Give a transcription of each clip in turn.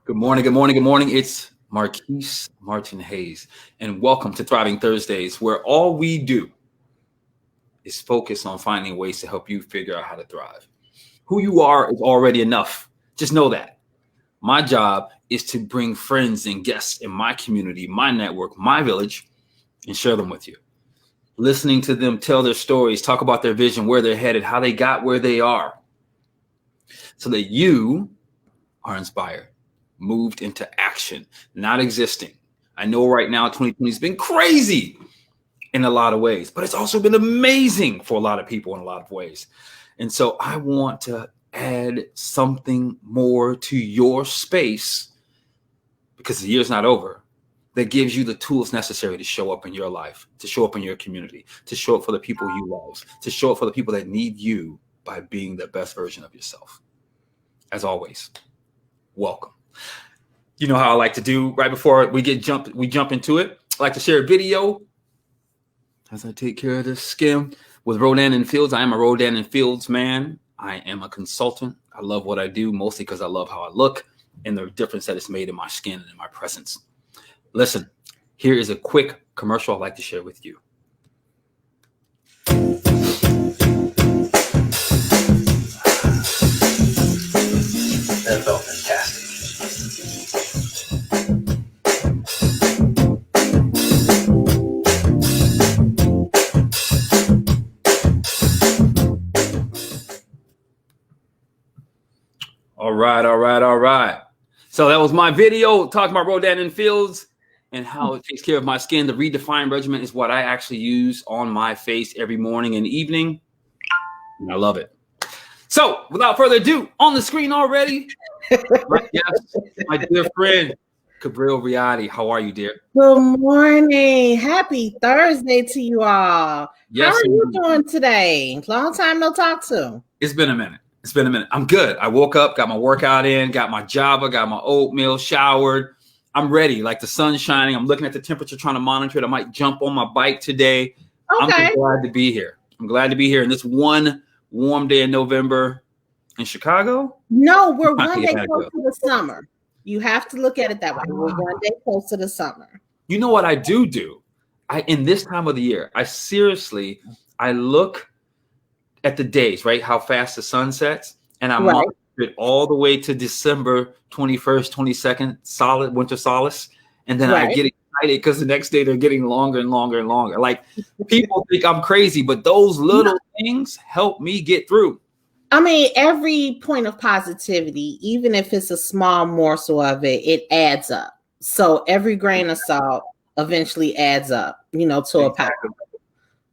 Good morning, good morning, good morning. It's Marquise Martin Hayes, and welcome to Thriving Thursdays, where all we do is focus on finding ways to help you figure out how to thrive. Who you are is already enough. Just know that. My job is to bring friends and guests in my community, my network, my village, and share them with you. Listening to them tell their stories, talk about their vision, where they're headed, how they got where they are, so that you are inspired, moved into action, not existing. I know right now 2020 has been crazy in a lot of ways, but it's also been amazing for a lot of people in a lot of ways. And so I want to add something more to your space, because the year's not over, that gives you the tools necessary to show up in your life, to show up in your community, to show up for the people you love, to show up for the people that need you by being the best version of yourself. As always, welcome. You know how I like to do right before we jump into it. I like to share a video as I take care of this skim with Rodan and Fields. I am a Rodan and Fields man. I am a consultant. I love what I do, mostly because I love how I look and the difference that it's made in my skin and in my presence. Listen, here is a quick commercial I'd like to share with you. That felt fantastic. All right. So that was my video talking about Rodan and Fields and how it takes care of my skin. The Redefined regimen is what I actually use on my face every morning and evening. And I love it. So without further ado, on the screen already, my dear friend, Cabryl Breotti. How are you, dear? Good morning. Happy Thursday to you all. Yes, how are you doing today? Long time no talk to. It's been a minute. I'm good. I woke up, got my workout in, got my Java, got my oatmeal, showered. I'm ready. Like the sun's shining. I'm looking at the temperature, trying to monitor it. I might jump on my bike today. Okay. I'm glad to be here. I'm glad to be here in this one warm day in November in Chicago. No, we're one day close to the summer. You have to look at it that way. We're one day close to the summer. You know what I do? In this time of the year, I look at the days, right? How fast the sun sets. And I monitor it all the way to December 21st, 22nd, solid winter solace. And then I get excited because the next day they're getting longer and longer and longer. Like people think I'm crazy, but those little things help me get through. I mean, every point of positivity, even if it's a small morsel of it, it adds up. So every grain of salt eventually adds up, to a pile.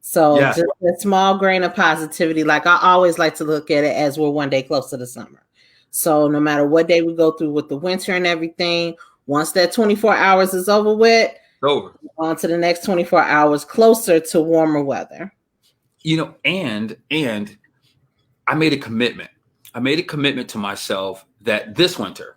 So just a small grain of positivity. Like I always like to look at it as we're one day close to the summer. So no matter what day we go through with the winter and everything, once that 24 hours is over with, on to the next 24 hours closer to warmer weather. And I made a commitment. I made a commitment to myself that this winter,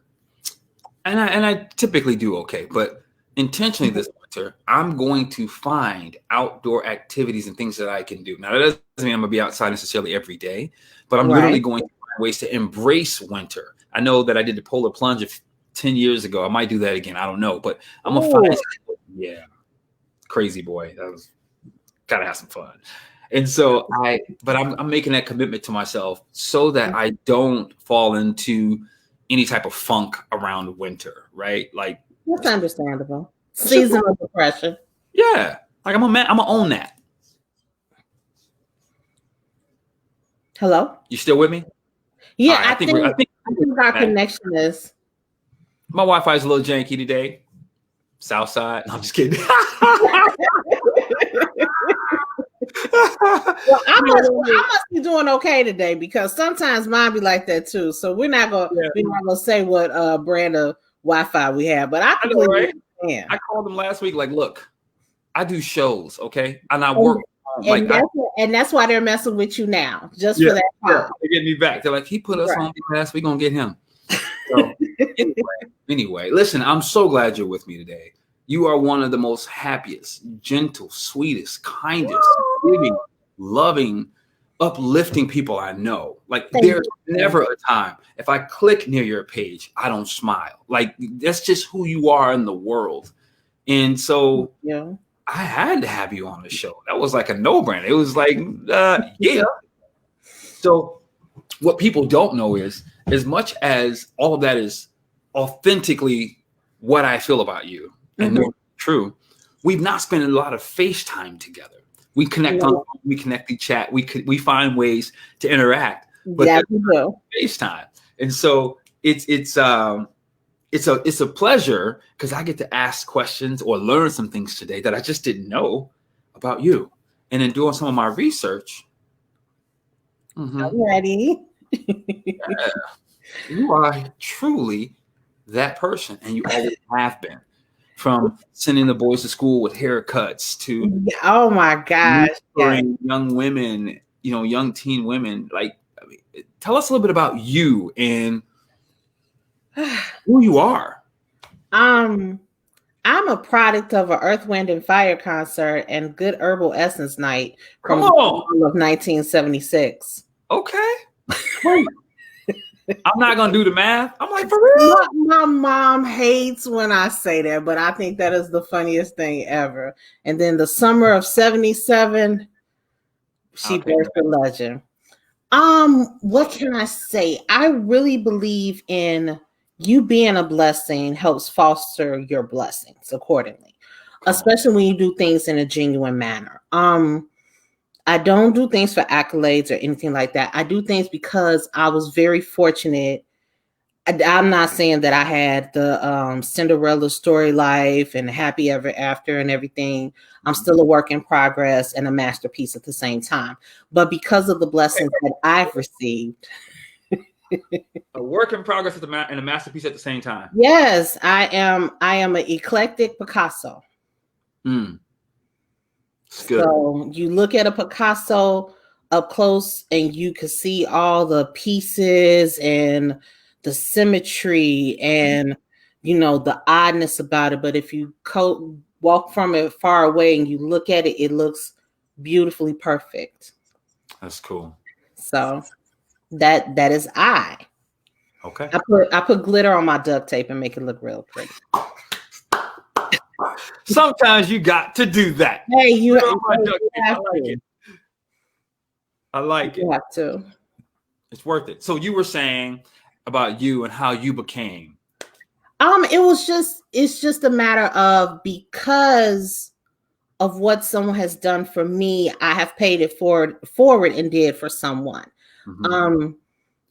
and I typically do okay, but intentionally this winter, I'm going to find outdoor activities and things that I can do. Now, that doesn't mean I'm going to be outside necessarily every day, but I'm literally going to find ways to embrace winter. I know that I did the polar plunge 10 years ago. I might do that again. I don't know, but I'm going to find, crazy boy. That was got to have some fun. And so I'm making that commitment to myself so that I don't fall into any type of funk around winter, right? Like that's understandable. Seasonal depression. Yeah. Like I'm gonna own that. Hello? You still with me? Yeah, right, I think our connection is. My Wi-Fi is a little janky today. South side. No, I'm just kidding. Well, I must be doing okay today because sometimes mine be like that too. So we're not gonna say what brand of Wi-Fi we have, but I completely understand. I called them last week. Like, look, I do shows, okay, and I work. And that's why they're messing with you now, just for that time. Yeah, they're getting me back. They're like, he put us on class. We're gonna get him. So, anyway, listen, I'm so glad you're with me today. You are one of the most happiest, gentle, sweetest, kindest, giving, loving uplifting people I know. Like Thank there's you. never a time if I click near your page, I don't smile. Like that's just who you are in the world. And so Yeah. I had to have you on the show. That was like a no-brainer. It was like, yeah. So what people don't know is, as much as all of that is authentically what I feel about you and know it's true, we've not spent a lot of FaceTime together. We connect on, we connect, we chat, we find ways to interact, but Yeah, we do. FaceTime. And so it's a pleasure because I get to ask questions or learn some things today that I just didn't know about you. And in doing some of my research, I'm ready. you are truly that person, and you always have been. From sending the boys to school with haircuts to Oh my gosh, young women, young teen women. Like, I mean, tell us a little bit about you and who you are. I'm a product of an Earth, Wind, and Fire concert and Good Herbal Essence Night from the fall of 1976. Okay. Wait. I'm not gonna do the math. I'm like, for real? My mom hates when I say that, but I think that is the funniest thing ever. And then the summer of 77, she birthed a legend. What can I say? I really believe in you being a blessing helps foster your blessings accordingly, especially when you do things in a genuine manner. I don't do things for accolades or anything like that. I do things because I was very fortunate. I'm not saying that I had the Cinderella story life and happy ever after and everything. I'm still a work in progress and a masterpiece at the same time. But because of the blessings that I've received. A work in progress and a masterpiece at the same time. Yes, I am an eclectic Picasso. So you look at a Picasso up close and you can see all the pieces and the symmetry and the oddness about it. But if you walk from it far away and you look at it, it looks beautifully perfect. That's cool. So that is I. Okay. I put glitter on my duct tape and make it look real pretty. Sometimes you got to do that. Hey, you have I like it. You have to. It's worth it. So you were saying about you and how you became. It's just a matter of because of what someone has done for me, I have paid it forward and did for someone.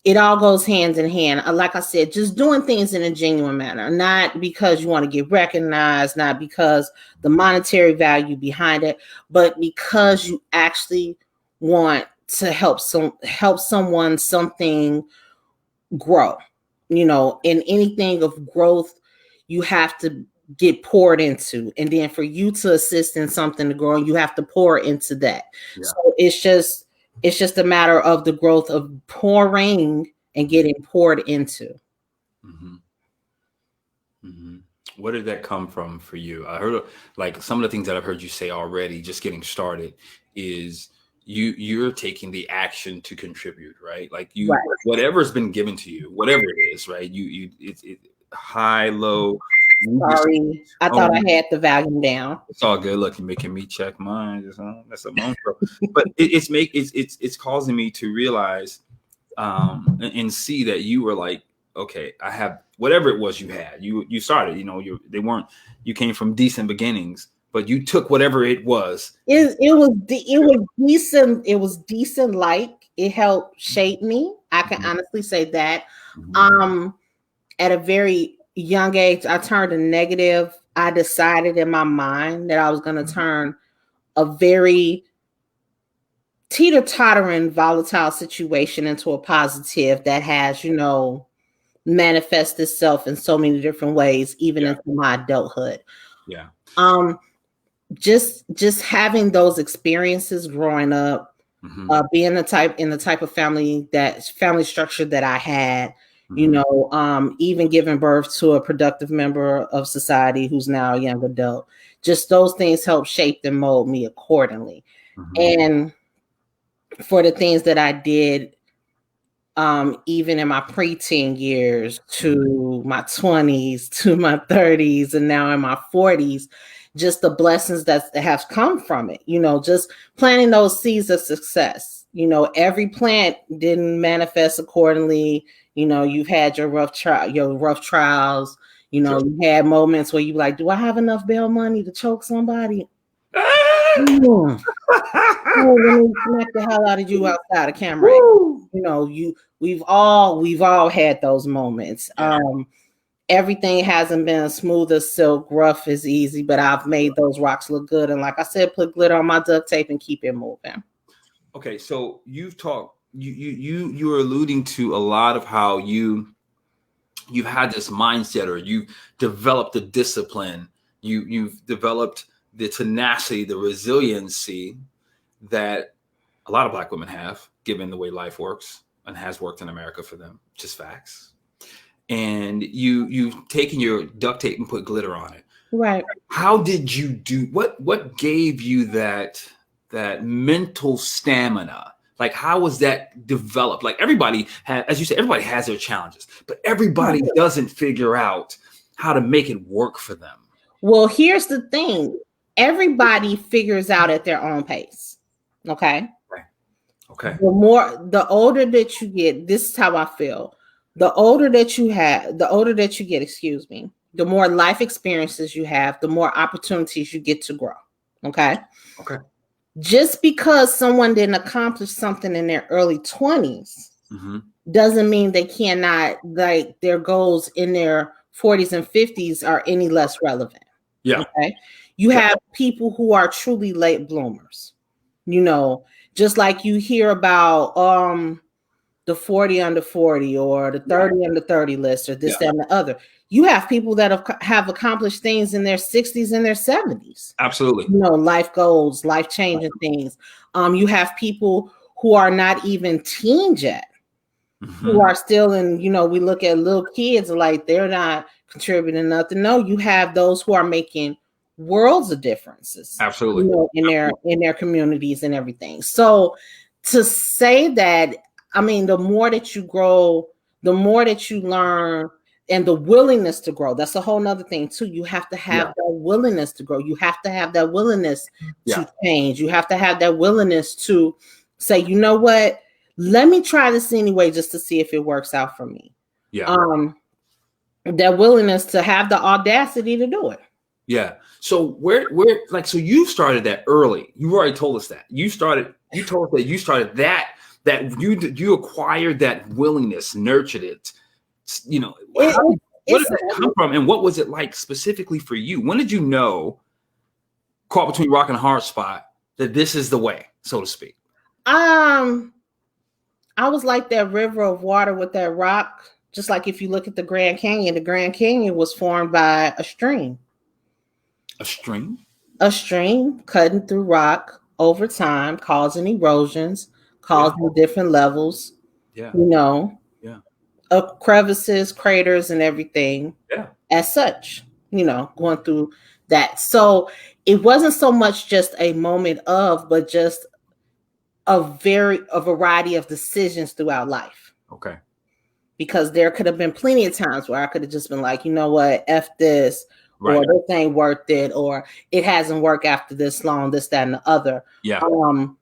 It all goes hand in hand. Like I said, just doing things in a genuine manner, not because you want to get recognized, not because the monetary value behind it, but because you actually want to help someone, something grow. In anything of growth, you have to get poured into, and then for you to assist in something to grow, you have to pour into that. Yeah. So it's just a matter of the growth of pouring and getting poured into. Where did that come from for you? I heard like some of the things that I've heard you say already, just getting started, is you're taking the action to contribute, right? Like whatever's been given to you, whatever it is, right? It's high, low. Sorry, I thought I had the volume down. It's all good. Look, you're making me check mine. That's a moan, bro. But it's causing me to realize and see that you were like, okay, I have whatever it was you had. You started. You came from decent beginnings, but you took whatever it was. It was decent. It was decent. Like it helped shape me. I can honestly say that. At a very young age, I turned a negative. I decided in my mind that I was going to turn a very teeter-tottering, volatile situation into a positive that has, manifest itself in so many different ways, even into my adulthood. Yeah. Just having those experiences growing up, being in the type of family structure that I had. Even giving birth to a productive member of society who's now a young adult, just those things help shape and mold me accordingly. And for the things that I did, even in my preteen years to my 20s to my 30s and now in my 40s, just the blessings that have come from it, just planting those seeds of success. Every plant didn't manifest accordingly. You've had your rough trials. You had moments where you like, do I have enough bail money to choke somebody? Let me smack the hell out of you outside of camera. We've all had those moments. Yeah. Everything hasn't been smooth as silk, rough as easy, but I've made those rocks look good. And like I said, put glitter on my duct tape and keep it moving. Okay, so you've talked. You were alluding to a lot of how you've had this mindset, or you developed the discipline. You've developed the tenacity, the resiliency that a lot of Black women have, given the way life works and has worked in America for them. Just facts. And you've taken your duct tape and put glitter on it. Right. How did you do? What gave you that mental stamina? Like, how was that developed? Like, everybody has, as you said, everybody has their challenges, but everybody doesn't figure out how to make it work for them. Well, here's the thing. Everybody figures out at their own pace. Okay. The older that you get, this is how I feel. The older that you get, the more life experiences you have, the more opportunities you get to grow. Okay. Just because someone didn't accomplish something in their early 20s doesn't mean they cannot, like, their goals in their 40s and 50s are any less relevant. Yeah. Okay. You have people who are truly late bloomers, just like you hear about the 40 under 40 or the 30 under 30 list or this, that, and the other. You have people that have accomplished things in their 60s and their 70s. Absolutely. Life goals, life-changing things. You have people who are not even teens yet, who are still in, we look at little kids like they're not contributing nothing. No, you have those who are making worlds of differences. Absolutely. In their communities and everything. So to say that, I mean, the more that you grow, the more that you learn, and the willingness to grow. That's a whole nother thing too. You have to have that willingness to grow. You have to have that willingness to change. You have to have that willingness to say, you know what, let me try this anyway, just to see if it works out for me. Yeah. That willingness to have the audacity to do it. Yeah. So so you started that early. You already told us that. You told us that you started that you acquired that willingness, nurtured it. Where did that come from, and what was it like specifically for you? When did you know, caught between rock and a hard spot, that this is the way, so to speak? I was like that river of water with that rock. Just like if you look at the Grand Canyon was formed by a stream. A stream? A stream cutting through rock over time, causing erosions, causing different levels. Yeah. Of crevices, craters, and everything. Yeah. As such, going through that. So it wasn't so much just a moment of, but just a variety of decisions throughout life. Okay. Because there could have been plenty of times where I could have just been like, you know what, F this, or this ain't worth it, or it hasn't worked after this long, this, that, and the other. Yeah.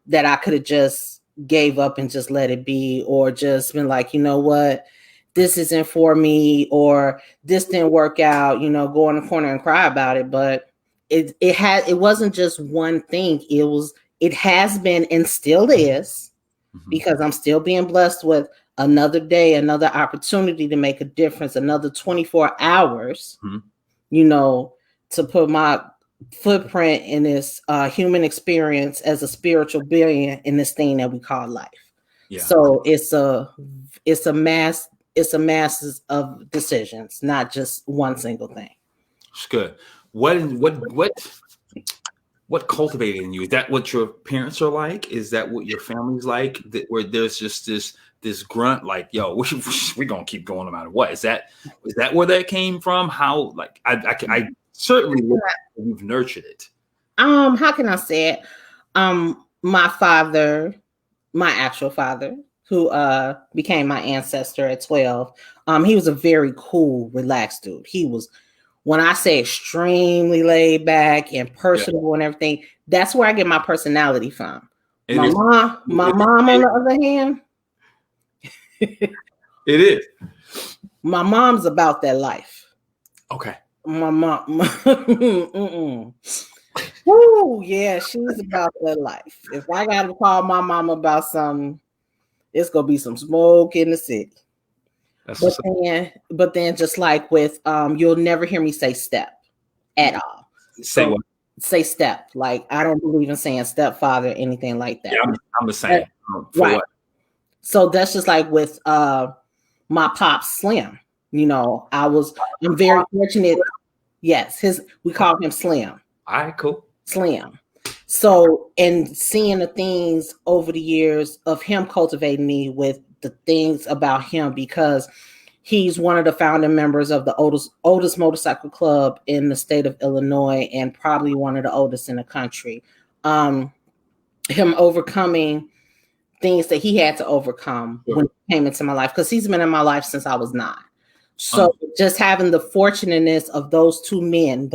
That I could have just gave up and just let it be, or just been like, you know what, this isn't for me, or this didn't work out, go in the corner and cry about it. But it wasn't just one thing. It has been and still is, because I'm still being blessed with another day, another opportunity to make a difference, another 24 hours, to put my footprint in this human experience as a spiritual being in this thing that we call life. Yeah. So it's a masses of decisions, not just one single thing. It's good. What cultivated in you? Is that what your parents are like? Is that what your family's like? Where there's just this grunt, like, yo, we're gonna keep going no matter what. Is that where that came from? How, like, I certainly you've nurtured it. How can I say it? My father my actual father, who became my ancestor at 12. He was a very cool, relaxed dude. He was, when I say extremely laid back and personable and everything, that's where I get my personality from. My mom, on the other hand, it is. My mom's about that life. Okay. My mom. Woo, yeah, she's about that life. If I got to call my mom about something, it's gonna be some smoke in the city. But then, just like with you'll never hear me say step at all. Say what? Say step. Like, I don't believe in saying stepfather or anything like that. Yeah, I'm the same. Right. What? So that's just like with my pop Slim. You know, I'm very fortunate. Yes, we call him Slim. All right, cool. Slim. So, and seeing the things over the years of him cultivating me with the things about him, because he's one of the founding members of the oldest motorcycle club in the state of Illinois, and probably one of the oldest in the country. Him overcoming things that he had to overcome when he came into my life, because he's been in my life since I was 9. So just having the fortunateness of those two men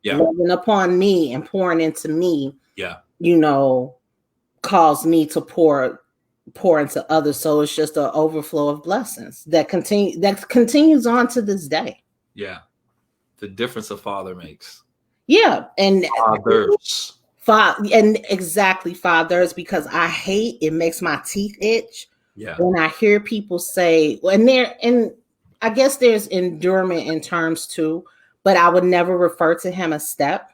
loving upon me and pouring into me, you know, caused me to pour into others. So it's just an overflow of blessings that continues on to this day. Yeah. The difference a father makes. Yeah. And fathers. And exactly, fathers, because I hate, it makes my teeth itch when I hear people say, and I guess there's endurement in terms too, but I would never refer to him as step.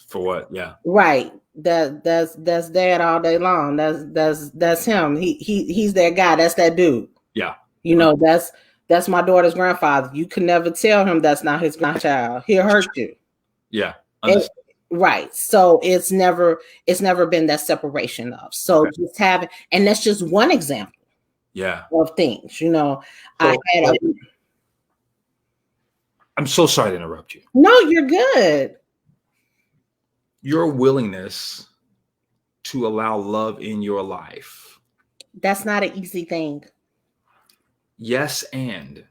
For what? Yeah. Right. That's dad all day long. That's him. He's that guy. That's that dude. Yeah. You know, that's my daughter's grandfather. You can never tell him that's not his grandchild. He'll hurt you. Yeah. Right. So it's never been that separation of. So just having, and that's just one example. Yeah. Of things, you know. So, I'm so sorry to interrupt you. No, you're good. Your willingness to allow love in your life. That's not an easy thing. Yes, and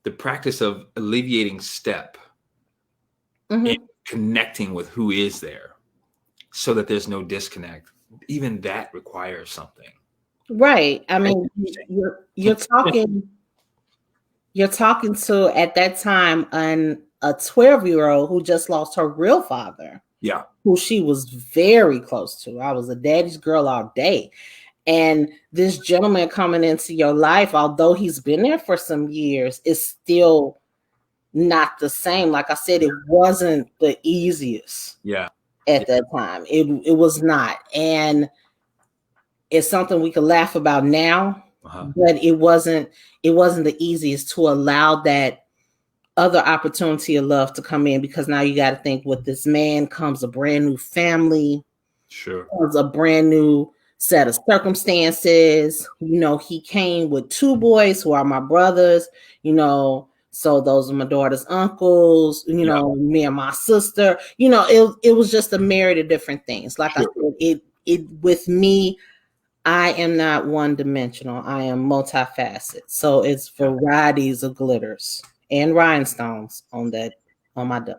the practice of alleviating step and connecting with who is there so that there's no disconnect. Even that requires something. Right. I mean, you're talking to, at that time, a 12-year-old who just lost her real father. Yeah. Who she was very close to. I was a daddy's girl all day. And this gentleman coming into your life, although he's been there for some years, is still not the same. Like I said, it wasn't the easiest. Yeah. At that time. It was not. And it's something we could laugh about now, but it wasn't the easiest to allow that other opportunity of love to come in, because now you got to think, with this man comes a brand new family. Sure. Comes a brand new set of circumstances. You know, he came with 2 boys who are my brothers, you know, so those are my daughter's uncles, you know, me and my sister, you know, it was just a myriad of different things. Like I said, it with me, I am not one-dimensional. I am multifaceted. So it's varieties of glitters and rhinestones on my duck.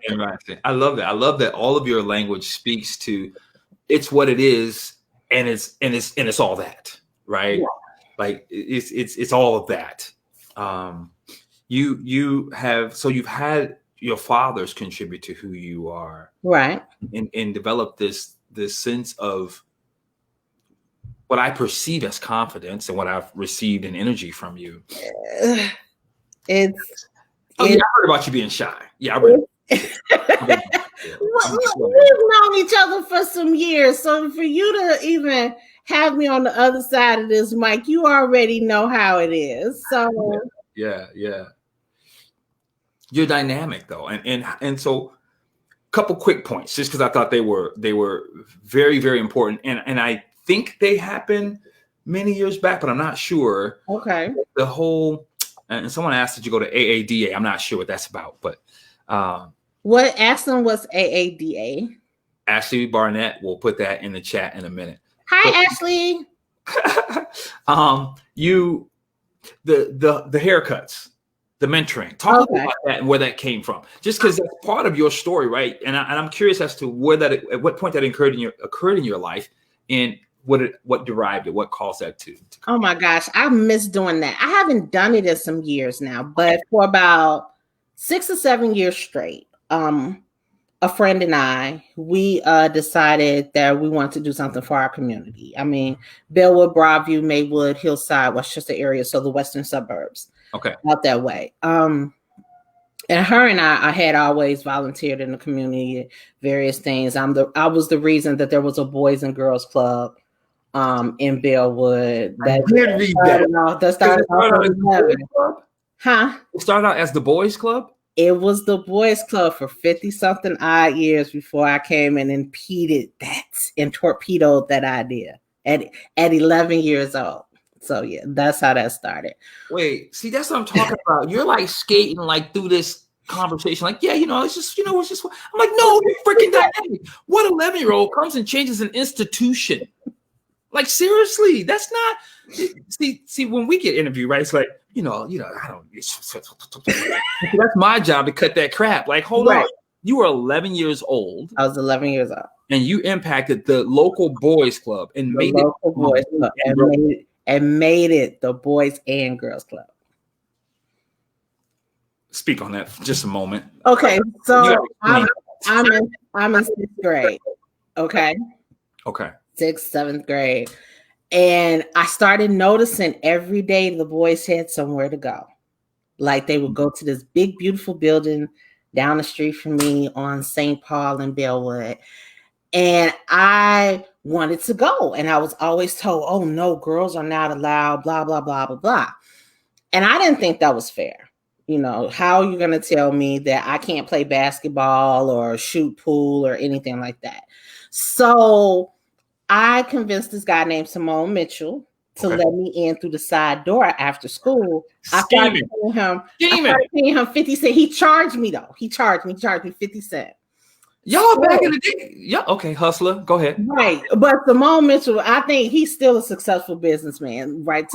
I love that. I love that all of your language speaks to it's what it is, and it's all that, right? Yeah. Like it's all of that. You've had your fathers contribute to who you are, right? And develop this sense of what I perceive as confidence and what I've received in energy from you. I heard about you being shy. Yeah, I really. We've known each other for some years, so for you to even have me on the other side of this mic, you already know how it is. So yeah. You're dynamic though, and so a couple quick points, just because I thought they were very, very important, and I think they happened many years back, but I'm not sure. Okay. The whole, and someone asked, did you go to AADA? I'm not sure what that's about, but what? Ask them what's AADA. Ashley Barnett will put that in the chat in a minute. Hi, Ashley. You the haircuts, the mentoring. Talk about that and where that came from. Just because that's part of your story, right? And I'm curious as to where that at what point that occurred in your life, and what derived it, what caused that to oh my gosh, I miss doing that. I haven't done it in some years now, but for about 6 or 7 years straight, a friend and I, we decided that we wanted to do something for our community. I mean, Bellwood, Broadview, Maywood, Hillside, Westchester area, so the western suburbs. Okay. Out that way. And her and I had always volunteered in the community, various things. I was the reason that there was a Boys and Girls Club in Bellwood. That started off. Huh? It started out as the Boys Club? It was the Boys Club for 50-something odd years before I came and impeded that and torpedoed that idea at 11 years old. So yeah, that's how that started. Wait, see, that's what I'm talking about. You're like skating like through this conversation, like, yeah, it's just, it's just. I'm like, no, you're freaking dynamic. What 11-year-old comes and changes an institution? Like, seriously, that's not. See, when we get interviewed, right? It's like, I don't. That's my job to cut that crap. Like, hold on, you were 11 years old. I was 11 years old, and you impacted the local boys club and made it the Boys and Girls Club. Speak on that for just a moment. Okay, so I'm in 6th grade. Okay. 6th, 7th grade. And I started noticing every day the boys had somewhere to go. Like they would go to this big, beautiful building down the street from me on St. Paul and Bellwood. And I wanted to go. And I was always told, oh, no, girls are not allowed, blah, blah, blah, blah, blah. And I didn't think that was fair. How are you going to tell me that I can't play basketball or shoot pool or anything like that? So I convinced this guy named Simone Mitchell to let me in through the side door after school. I started paying him 50 cents. He charged me though. He charged me 50 cents. Y'all back in the day. Yeah, okay, hustler. Go ahead. Right. But Simone Mitchell, I think he's still a successful businessman, right?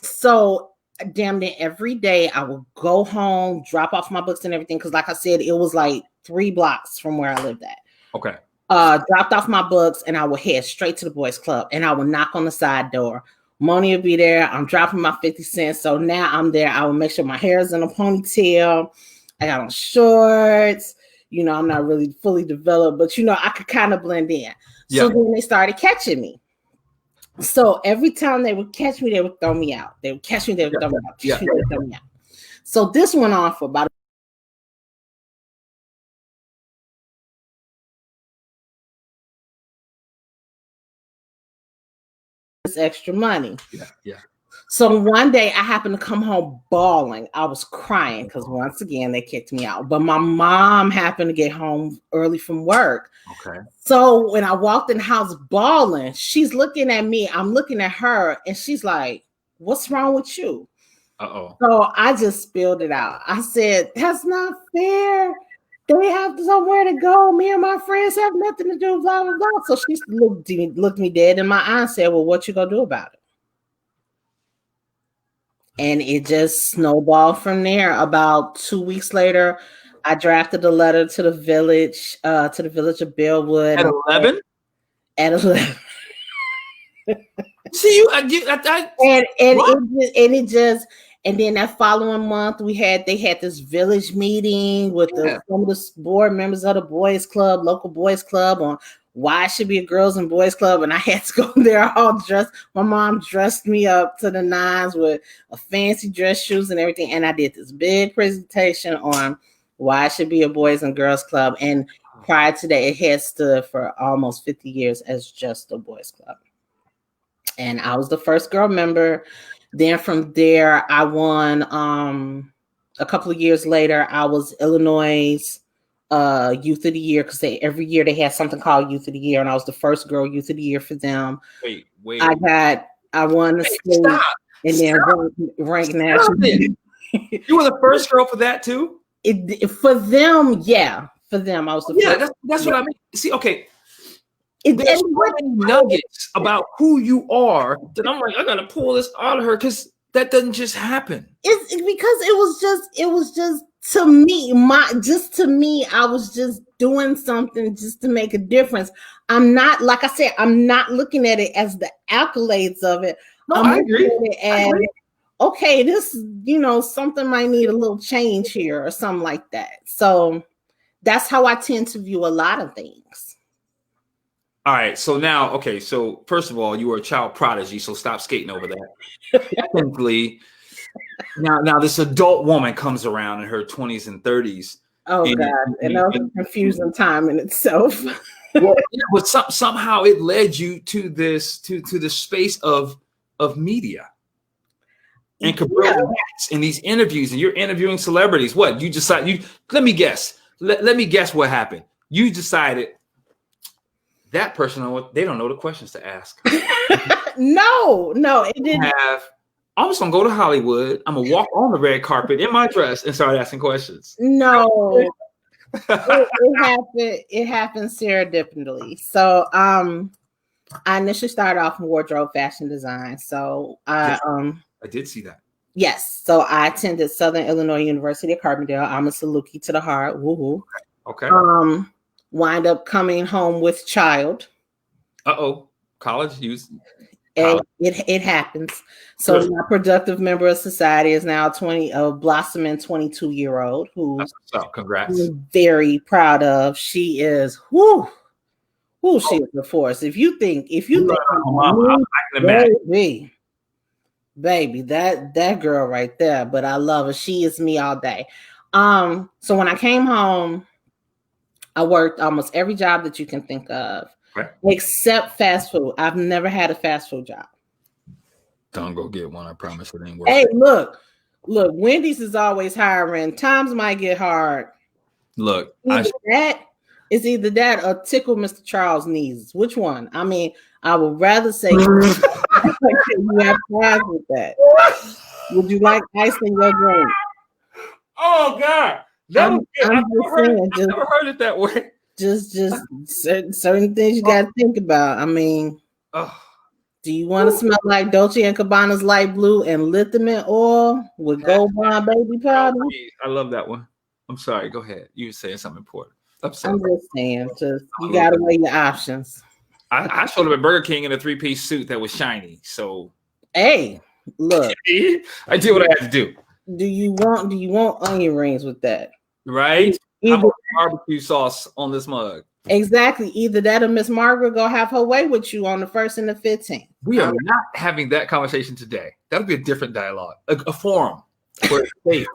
So damn near every day I would go home, drop off my books and everything. Cause like I said, it was like 3 blocks from where I lived at. Okay. Dropped off my books and I would head straight to the boys club and I would knock on the side door. Money would be there. I'm dropping my 50 cents. So now I'm there. I would make sure my hair is in a ponytail. I got on shorts. I'm not really fully developed, but I could kind of blend in. Yeah. So then they started catching me. So every time they would catch me, they would throw me out. They would catch me, they would throw me out. They would throw me out. So this went on for about extra money. Yeah. So one day I happened to come home bawling. I was crying because once again they kicked me out. But my mom happened to get home early from work. Okay. So when I walked in the house bawling, she's looking at me. I'm looking at her, and she's like, "What's wrong with you?" Uh-oh. So I just spilled it out. I said, "That's not fair. They have somewhere to go. Me and my friends have nothing to do, blah, blah, blah." So she looked me dead in my eye and said, "Well, what you gonna do about it?" And it just snowballed from there. About 2 weeks later, I drafted a letter to the village of Bellwood. At 11? At 11. See you. And then that following month, they had this village meeting with some of the board members of the boys club, local boys club, on why it should be a girls and boys club. And I had to go there all dressed. My mom dressed me up to the nines with a fancy dress shoes and everything. And I did this big presentation on why it should be a boys and girls club. And prior to that, it had stood for almost 50 years as just a boys club. And I was the first girl member. Then from there, I won. A couple of years later, I was Illinois' Youth of the Year, because every year they had something called Youth of the Year, and I was the first girl Youth of the Year for them. Wait. I won the state and then ranked national. You were the first girl for that too? For them, yeah. For them, I was the first. That's what I mean. See, okay. There's so many nuggets about who you are that I'm like, I gotta pull this out of her because that doesn't just happen. It's because it was just to me, I was just doing something just to make a difference. I'm not, like I said, I'm not looking at it as the accolades of it. No, I'm I agree. looking at it as, okay, this, something might need a little change here or something like that. So that's how I tend to view a lot of things. All right. So now, okay. So first of all, you were a child prodigy, so stop skating over that. Secondly, now this adult woman comes around in her 20s and 30s. Oh, God. And that was a confusing time in itself. Well, but somehow it led you to this, to the space of media. And Cabryl in these interviews, and you're interviewing celebrities. What you decide? Let me guess. Let me guess what happened. You decided that person, they don't know the questions to ask. No, it didn't. I'm just gonna go to Hollywood. I'm gonna walk on the red carpet in my dress and start asking questions. No, it happened serendipitously. So, I initially started off in wardrobe fashion design. So, I did see that. Yes. So I attended Southern Illinois University at Carbondale. I'm a Saluki to the heart. Woohoo. Okay. Wind up coming home with child. College use. It happens. So my productive member of society is now a blossoming 22-year-old who congrats. I'm very proud of. She is she is a force. If you think baby, that girl right there, but I love her. She is me all day. So when I came home, I worked almost every job that you can think of, except fast food. I've never had a fast food job. Don't go get one. I promise it ain't worth it. Hey, look, Wendy's is always hiring. Times might get hard. Look, it's either that or tickle Mr. Charles' knees. Which one? I mean, I would rather say you have fries with that. Would you like ice in your drink? Oh God. I've never heard it that way. Just certain things you got to think about. I mean, do you want to smell like Dolce & Gabbana's light blue and lithium oil with Gold Bond baby powder? I love that one. I'm sorry. Go ahead. You were saying something important. I'm just saying, you got to weigh your options. I showed up at Burger King in a 3-piece suit that was shiny. So, hey, look, I did what I had to do. Do you want onion rings with that? Right. I'm gonna barbecue sauce on this mug. Exactly. Either that or Miss Margaret go have her way with you on the 1st and the 15th. We are not having that conversation today. That'll be a different dialogue, a forum where it's safe.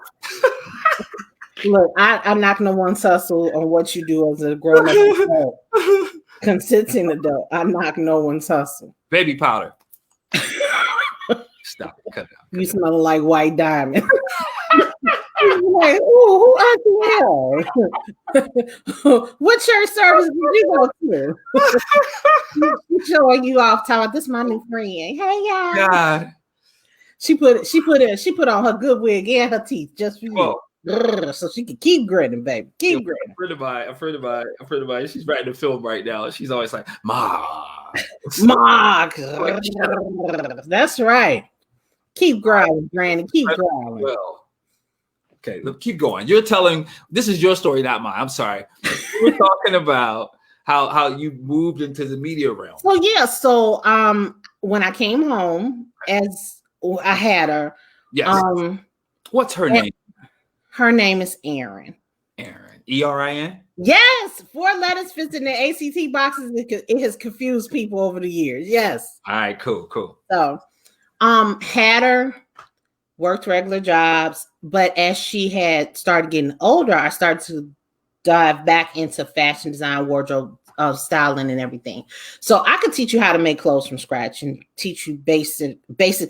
Look, I'm not gonna one tussle on what you do as a grown-up adult. Consenting adult. I'm not no one's hustle. Baby powder. Stop it. Cut it out. You smell like white diamond. Like, ooh, who what church service did you go to? She's showing you off talking. This is my new friend. Hey y'all. God. She put on her good wig and her teeth just for you. So she can keep grinning, baby. Keep grinning. I'm afraid about it. She's writing a film right now. She's always like, Ma. That's right. Keep growling, Granny. Keep growling. Well, okay, look, keep going. You're telling, this is your story, not mine. I'm sorry. We're talking about how you moved into the media realm. Well, yeah. So when I came home, as I had her. Yes. What's her name? Her name is Erin. Erin. E-R-I-N? Yes. 4 letters fits in the ACT boxes. It has confused people over the years. Yes. All right, cool. So had her, worked regular jobs, but as she had started getting older, I started to dive back into fashion design, wardrobe styling and everything. So I could teach you how to make clothes from scratch and teach you basic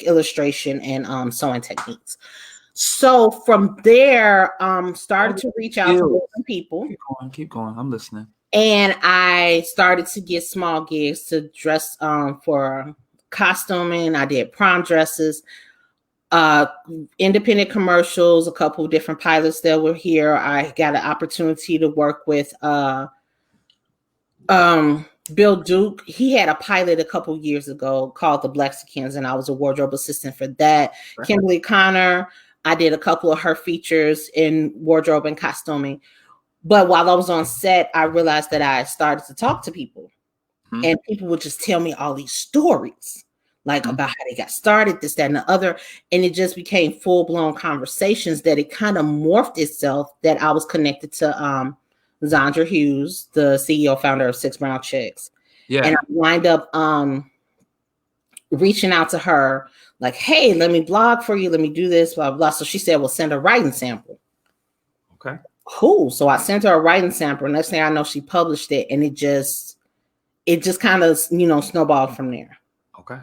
illustration and sewing techniques. So from there, started to reach out to different people. Keep going. I'm listening. And I started to get small gigs to dress for costuming. I did prom dresses, independent commercials, a couple of different pilots that were here. I got an opportunity to work with Bill Duke, he had a pilot a couple years ago called The Blexicans, and I was a wardrobe assistant for that. Right. Kimberly Connor, I did a couple of her features in wardrobe and costuming. But while I was on set, I realized that I started to talk to people, and people would just tell me all these stories, like about how they got started, this, that, and the other. And it just became full-blown conversations that it kind of morphed itself, that I was connected to Zandra Hughes, the CEO founder of Six Brown Chicks. Yeah. And I wind up reaching out to her like, hey, let me blog for you. Let me do this, blah, blah. So she said, well, send a writing sample. Okay. Cool. So I sent her a writing sample. Next thing I know, she published it, and it just kind of, snowballed from there. Okay.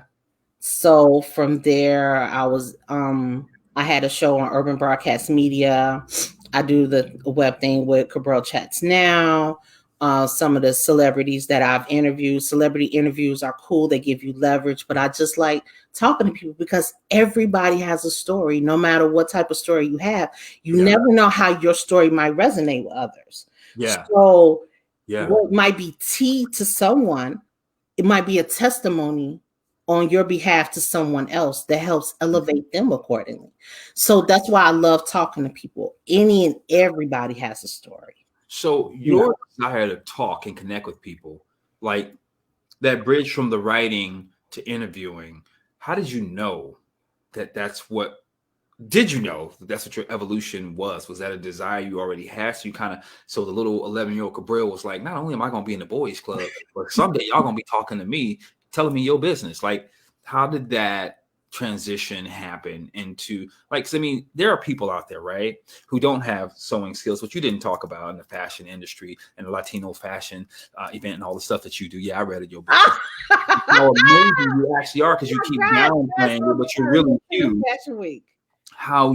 So from there, I had a show on Urban Broadcast Media. I do the web thing with Cabryl Chats Now. Some of the celebrities that I've interviewed, celebrity interviews are cool. They give you leverage, but I just like talking to people because everybody has a story. No matter what type of story you have, you never know how your story might resonate with others. Yeah. So what might be tea to someone, it might be a testimony on your behalf to someone else that helps elevate them accordingly. So that's why I love talking to people. Any and everybody has a story. So your desire to talk and connect with people, like that bridge from the writing to interviewing, how did you know that that's what, did you know that that's what your evolution was? Was that a desire you already had? So the little 11-year-old Cabryl was like, not only am I going to be in the boys club, but someday y'all going to be talking to me, telling me your business. Like, how did that transition happen into, like, 'cause I mean, there are people out there, right, who don't have sewing skills, which you didn't talk about in the fashion industry and the Latino fashion event and all the stuff that you do. Yeah, I read it, your book. How amazing you actually are, because you keep downplaying it, but you're really huge. Fashion Week. How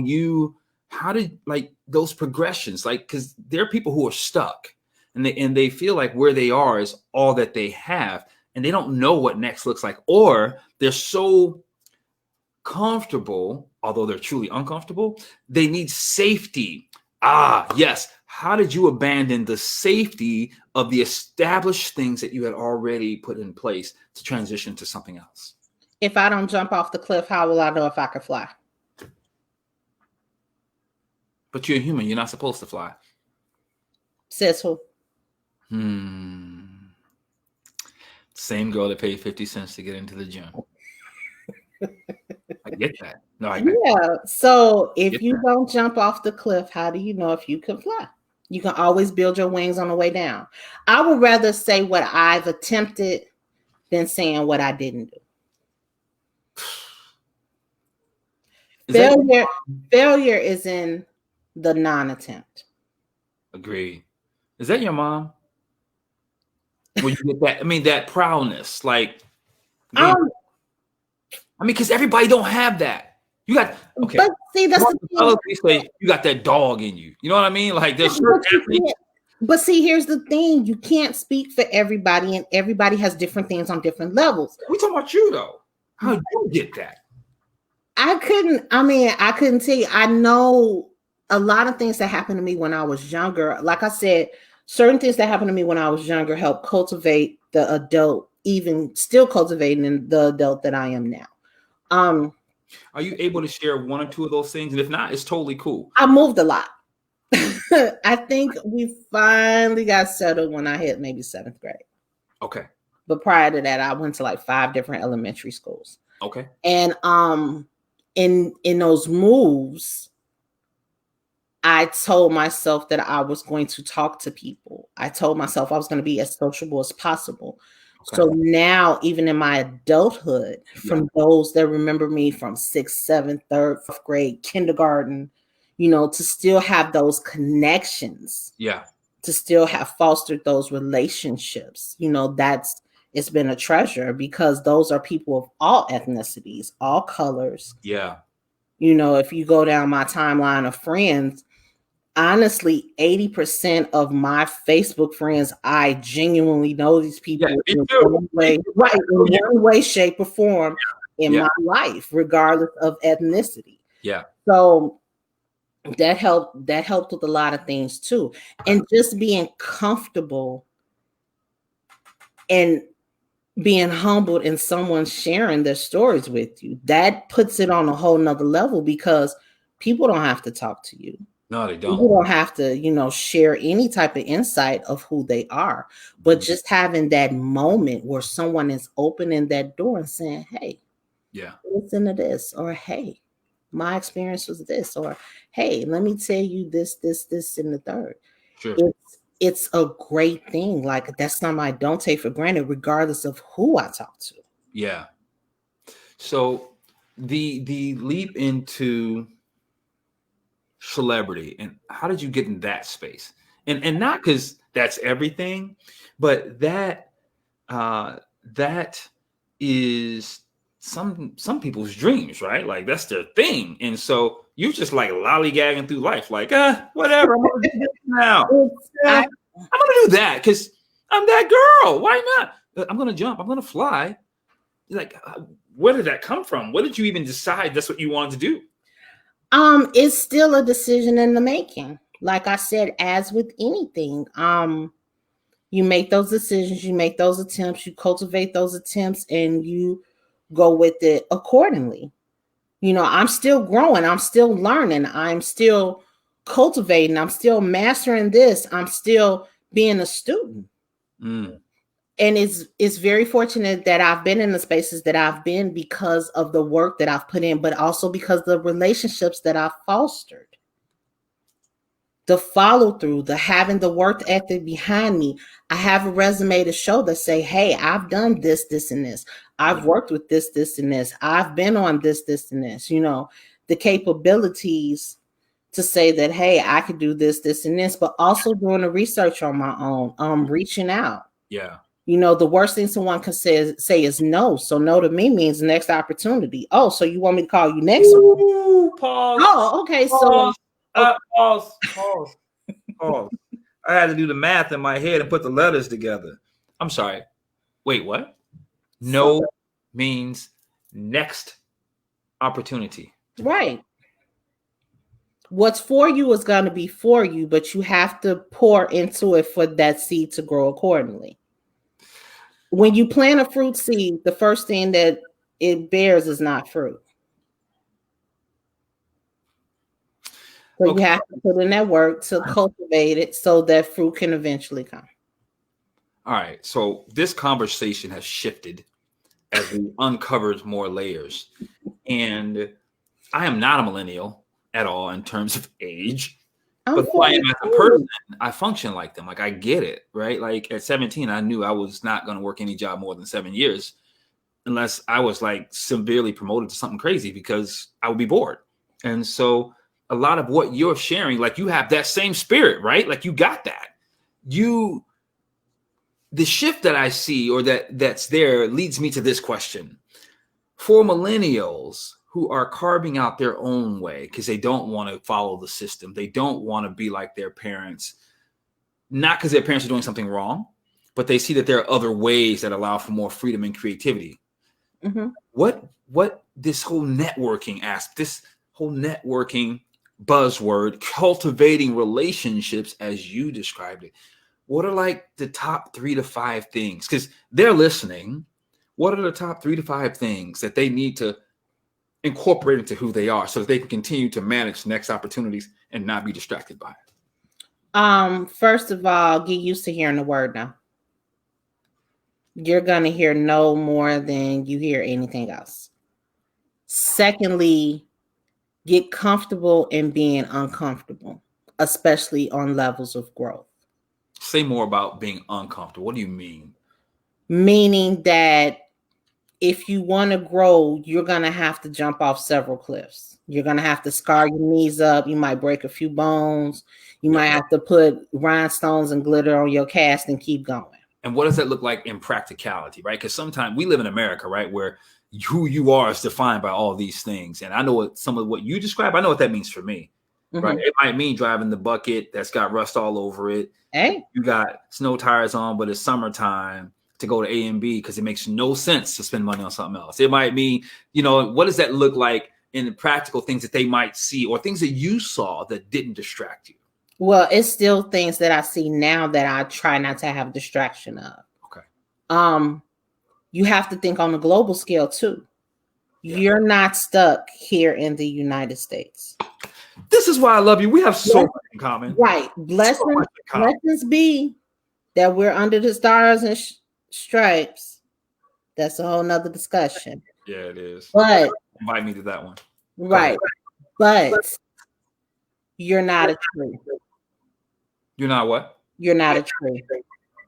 did, like, those progressions, like, because there are people who are stuck and they feel like where they are is all that they have, and they don't know what next looks like, or they're so comfortable, although they're truly uncomfortable. They need safety. Yes. How did you abandon the safety of the established things that you had already put in place to transition to something else? If I don't jump off the cliff, how will I know if I can fly? But you're a human. You're not supposed to fly. Says who? Same girl that paid 50 cents to get into the gym. I get that. So if you don't jump off the cliff, how do you know if you can fly? You can always build your wings on the way down. I would rather say what I've attempted than saying what I didn't do. Failure is in the non-attempt. Agreed. Is that your mom? When you get that, I mean, that proudness, like, because everybody don't have that. You got, okay. But see, that's the thing. They say you got that dog in you. You know what I mean? Like, there's certain athletes. But see, here's the thing: you can't speak for everybody, and everybody has different things on different levels. We talking about you though. How did you get that? I couldn't tell you. I know a lot of things that happened to me when I was younger. Like I said, certain things that happened to me when I was younger helped cultivate the adult, even still cultivating the adult that I am now. Are you able to share one or two of those things? And if not, it's totally cool. I moved a lot. I think we finally got settled when I hit maybe 7th grade. Okay. But prior to that, I went to like 5 different elementary schools. Okay. And in those moves, I told myself that I was going to talk to people. I told myself I was going to be as sociable as possible. Okay. So now, even in my adulthood, from those that remember me from 6th, 7th, 3rd, 4th grade, kindergarten, to still have those connections. Yeah. To still have fostered those relationships, it's been a treasure, because those are people of all ethnicities, all colors. Yeah. If you go down my timeline of friends, honestly, 80% of my Facebook friends, I genuinely know these people in one way, shape, or form in my life, regardless of ethnicity. Yeah. So that helped with a lot of things too. And just being comfortable and being humbled and someone sharing their stories with you, that puts it on a whole nother level, because people don't have to talk to you. No, they don't. People don't have to, share any type of insight of who they are. But just having that moment where someone is opening that door and saying, hey, listen to this, or hey, my experience was this, or hey, let me tell you this, and the third. Sure. It's a great thing. Like, that's something I don't take for granted, regardless of who I talk to. Yeah. So the leap into celebrity, and how did you get in that space? And not because that's everything, but that is some people's dreams, right? Like, that's their thing. And so you're just like lollygagging through life, like, whatever, I'm gonna do this now. I'm gonna do that because I'm that girl. Why not? I'm gonna jump, I'm gonna fly. Like, where did that come from? What did you even decide that's what you wanted to do? It's still a decision in the making. Like I said, as with anything, you make those decisions, you make those attempts, you cultivate those attempts, and you go with it accordingly. I'm still growing, I'm still learning, I'm still cultivating, I'm still mastering this, I'm still being a student. And it's very fortunate that I've been in the spaces that I've been because of the work that I've put in, but also because of the relationships that I've fostered. The follow through, the having the work ethic behind me. I have a resume to show that say, hey, I've done this, and this. I've worked with this, and this. I've been on this, and this. The capabilities to say that, hey, I could do this, and this, but also doing the research on my own, reaching out. Yeah. The worst thing someone can say is no. So no to me means next opportunity. Oh, so you want me to call you next? Ooh, pause. Oh, okay. Pause. Pause. I had to do the math in my head and put the letters together. I'm sorry. Wait, what? No means next opportunity. Right. What's for you is going to be for you, but you have to pour into it for that seed to grow accordingly. When you plant a fruit seed, the first thing that it bears is not fruit. So you have to put in that work to cultivate it so that fruit can eventually come. All right. So this conversation has shifted as we uncovered more layers. And I am not a millennial at all in terms of age. But who I am as a person, I function like them. Like, I get it, right? Like, at 17, I knew I was not going to work any job more than 7 years unless I was like severely promoted to something crazy, because I would be bored. And so a lot of what you're sharing, like, you have that same spirit, right? Like, you got that. The shift that I see, or that's there, leads me to this question. For millennials who are carving out their own way because they don't want to follow the system, they don't want to be like their parents, not because their parents are doing something wrong, but they see that there are other ways that allow for more freedom and creativity. What this whole networking buzzword, cultivating relationships, as you described it, what are like the top 3 to 5 things? Because they're listening. What are the top 3 to 5 things that they need to incorporate into who they are so that they can continue to manage next opportunities and not be distracted by it? First of all, get used to hearing the word no. You're going to hear no more than you hear anything else. Secondly, get comfortable in being uncomfortable, especially on levels of growth. Say more about being uncomfortable. What do you mean? Meaning that if you want to grow, you're going to have to jump off several cliffs. You're going to have to scar your knees up. You might break a few bones. You might have to put rhinestones and glitter on your cast and keep going. And what does that look like in practicality, right? Because sometimes we live in America, right, where who you are is defined by all these things. And I know some of what you describe, I know what that means for me, right? It might mean driving the bucket that's got rust all over it. Hey, you got snow tires on, but it's summertime to go to A and B because it makes no sense to spend money on something else. It might mean, what does that look like in the practical things that they might see, or things that you saw that didn't distract you? Well, it's still things that I see now that I try not to have distraction of. Okay. You have to think on a global scale too. You're not stuck here in the United States. This is why I love you. We have so much in common. Right. Blessings be that we're under the stars and stripes. That's a whole nother discussion. Yeah, it is. But invite me to that one. Right. But you're not a tree. You're not what? You're not a tree.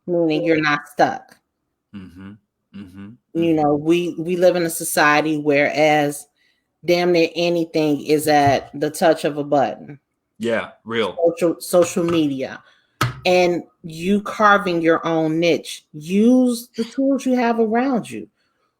Meaning you're not stuck. Mm-hmm. Mm-hmm. You know, we live in a society whereas damn near anything is at the touch of a button. Yeah, real. Social media. And you carving your own niche. Use the tools you have around you.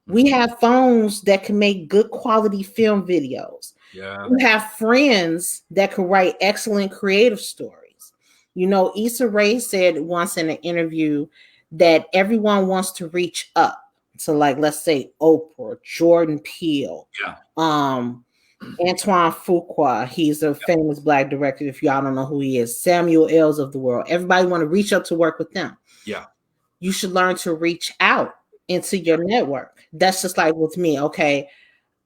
We have phones that can make good quality film videos. Yeah. You have friends that can write excellent creative stories. You know, Issa Rae said once in an interview that everyone wants to reach up to, like, let's say Oprah, Jordan Peele, Antoine Fuqua. He's a famous Black director. If y'all don't know who he is, Samuel L's of the world. Everybody want to reach up to work with them. Yeah. You should learn to reach out into your network. That's just like with me. Okay,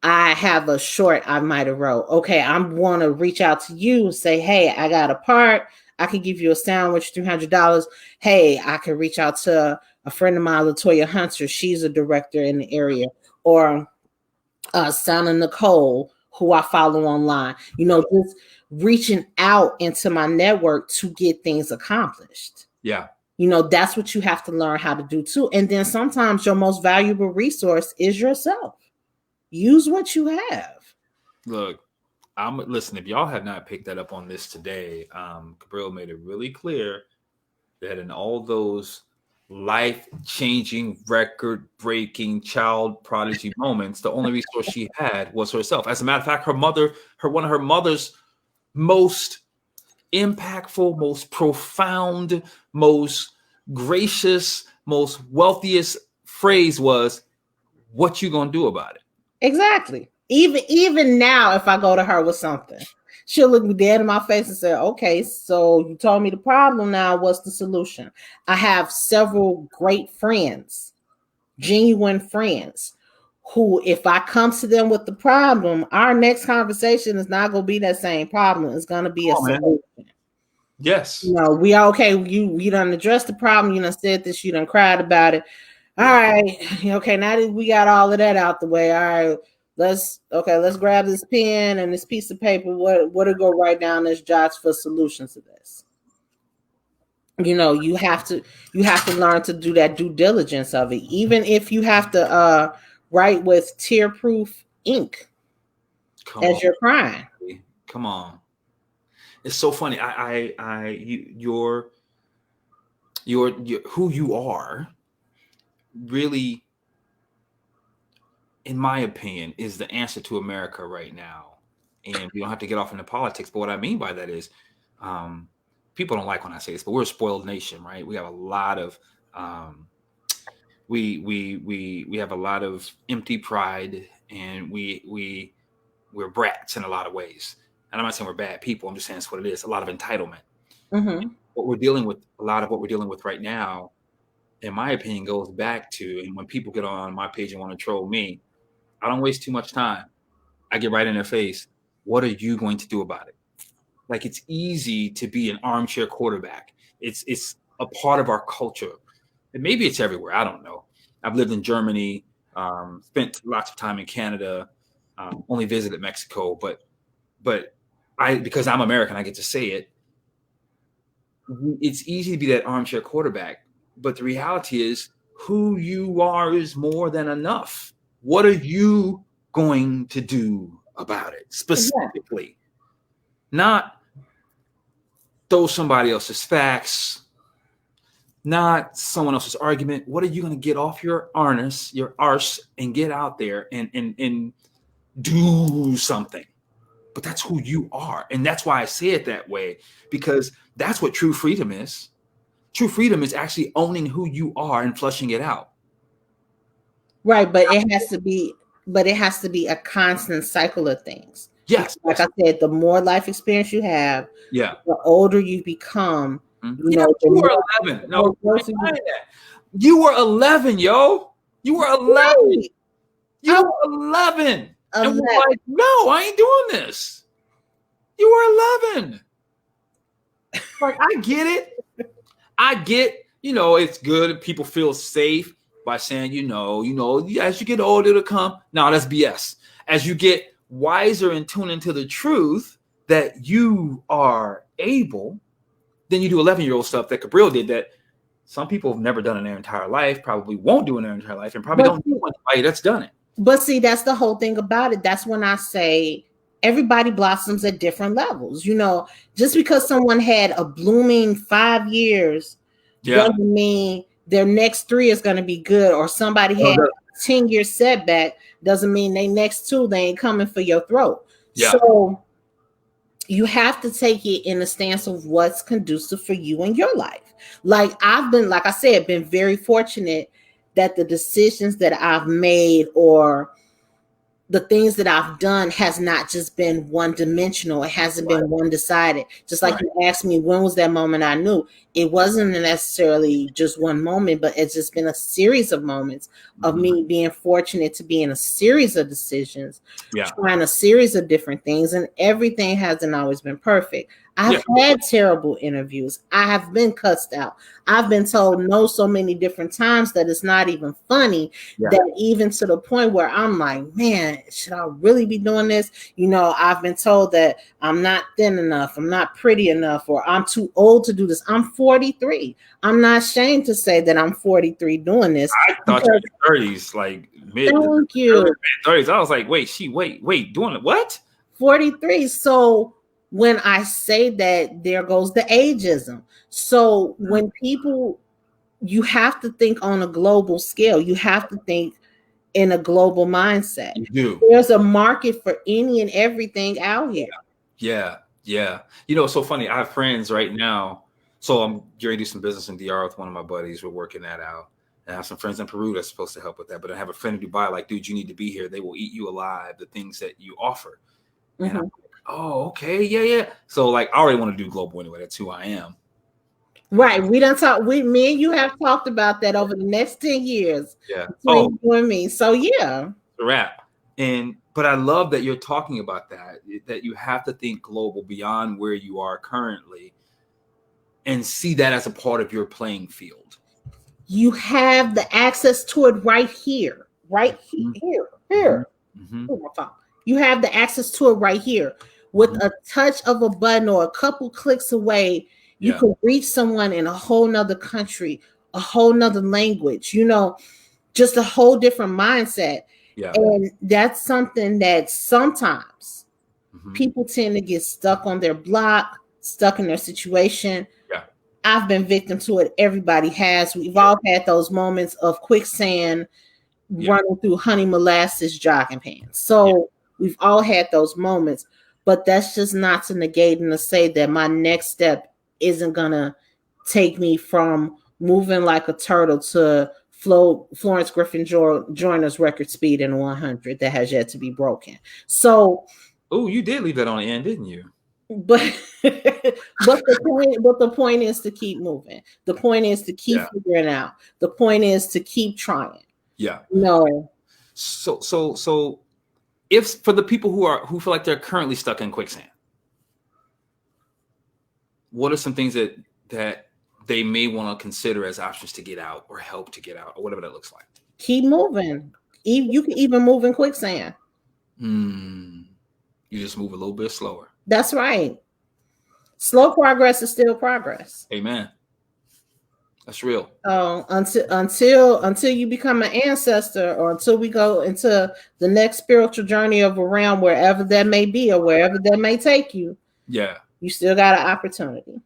I have a short I might have wrote. Okay, I'm want to reach out to you and say, hey, I got a part. I can give you a sandwich, $300. Hey, I can reach out to a friend of mine, Latoya Hunter. She's a director in the area. Or Sana Nicole, who I follow online. You know, just reaching out into my network to get things accomplished. Yeah. You know, that's what you have to learn how to do too. And then sometimes your most valuable resource is yourself. Use what you have. Look, listen, if y'all have not picked that up on this today, Cabryl made it really clear that in all those life-changing, record-breaking child prodigy moments, the only resource she had was herself. As a matter of fact, one of her mother's most impactful, most profound, most gracious, most wealthiest phrase was, "What you gonna do about it?" Exactly. Even now, if I go to her with something, she'll look me dead in my face and say, okay, so you told me the problem. Now what's the solution? I have several great friends, genuine friends, who, if I come to them with the problem, our next conversation is not going to be that same problem. It's going to be a solution. Yes. You know, we are okay. You done addressed the problem. You done said this. You done cried about it. All right. Okay. Now that we got all of that out the way. All right. Let's grab this pen and this piece of paper. What to go write down this jots for solutions to this. You know, you have to learn to do that due diligence of it. Even if you have to write with tear-proof ink as you're crying. Come on. It's so funny. You're who you are really, in my opinion, is the answer to America right now. And we don't have to get off into politics, but what I mean by that is, people don't like when I say this, but we're a spoiled nation, right? We have a lot of we have a lot of empty pride, and we're brats in a lot of ways. And I'm not saying we're bad people. I'm just saying it's what it is. A lot of entitlement. Mm-hmm. What we're dealing with right now, in my opinion, goes back to, and when people get on my page and want to troll me, I don't waste too much time. I get right in their face. What are you going to do about it? Like, it's easy to be an armchair quarterback. It's a part of our culture. And maybe it's everywhere. I don't know. I've lived in Germany, spent lots of time in Canada, only visited Mexico, but because I'm American, I get to say it. It's easy to be that armchair quarterback, but the reality is, who you are is more than enough. What are you going to do about it specifically? Not throw somebody else's facts, not someone else's argument. What are you going to get off your arse, and get out there and do something? But that's who you are. And that's why I say it that way, because that's what true freedom is. True freedom is actually owning who you are and flushing it out. Right, but it has to be a constant cycle of things. Yes. Like I said, the more life experience you have, the older you become. You know, 2 or 11. No, You were 11, yo. You were 11. Right. You were 11. And 11. we're like, no, I ain't doing this. You were 11. Like, I get it. I get, it's good if people feel safe by saying, as you get older to come. No, that's BS. As you get wiser and tune into the truth that you are able, then you do 11-year-old stuff that Cabryl did that some people have never done in their entire life, probably won't do in their entire life, and probably don't know anybody that's done it. But see, that's the whole thing about it. That's when I say everybody blossoms at different levels. Just because someone had a blooming 5 years doesn't mean their next 3 is going to be good, or somebody had a 10-year setback doesn't mean they next 2, they ain't coming for your throat. Yeah. So you have to take it in the stance of what's conducive for you in your life. Like I said, been very fortunate that the decisions that I've made or the things that I've done has not just been one dimensional. It hasn't been one decided. Just like you asked me, when was that moment I knew? It wasn't necessarily just one moment, but it's just been a series of moments of me being fortunate to be in a series of decisions, trying a series of different things, and everything hasn't always been perfect. I've had terrible interviews. I have been cussed out. I've been told no so many different times that it's not even funny, that even to the point where I'm like, man, should I really be doing this? I've been told that I'm not thin enough, I'm not pretty enough, or I'm too old to do this. I'm 43. I'm not ashamed to say that I'm 43 doing this. I thought you were in your 30s, like mid 30s. I was like, wait, doing it? What? 43. So when I say that, there goes the ageism. So when you have to think on a global scale, you have to think in a global mindset. You do. There's a market for any and everything out here. Yeah. It's so funny. I have friends right now. So I'm getting to do some business in DR with one of my buddies. We're working that out. And I have some friends in Peru that's supposed to help with that. But I have a friend in Dubai, like, dude, you need to be here. They will eat you alive, the things that you offer. And I'm like, oh, okay, yeah. So like, I already want to do global anyway. That's who I am. Right. We done talk. Me and you have talked about that over the next 10 years. Yeah. Between you and me. So yeah. The wrap. But I love that you're talking about that you have to think global beyond where you are currently and see that as a part of your playing field. You have the access to it right here. Right here. You have the access to it right here. With a touch of a button or a couple clicks away, you can reach someone in a whole nother country, a whole nother language, just a whole different mindset. Yeah. And that's something that sometimes people tend to get stuck on their block, stuck in their situation. Yeah. I've been victim to it. Everybody has. We've all had those moments of quicksand running through honey molasses jogging pants. So we've all had those moments. But that's just not to negate and to say that my next step isn't going to take me from moving like a turtle to Florence Griffin Joyner's record speed in 100 that has yet to be broken. So, you did leave that on the end, didn't you? But the point is to keep moving. The point is to keep figuring out. The point is to keep trying. Yeah. No. So if for the people who feel like they're currently stuck in quicksand, what are some things that they may want to consider as options to get out or help to get out or whatever that looks like? Keep moving. You can even move in quicksand. You just move a little bit slower. That's right. Slow progress is still progress. Amen. That's real. Until you become an ancestor, or until we go into the next spiritual journey of a realm, wherever that may be or wherever that may take you. Yeah. You still got an opportunity.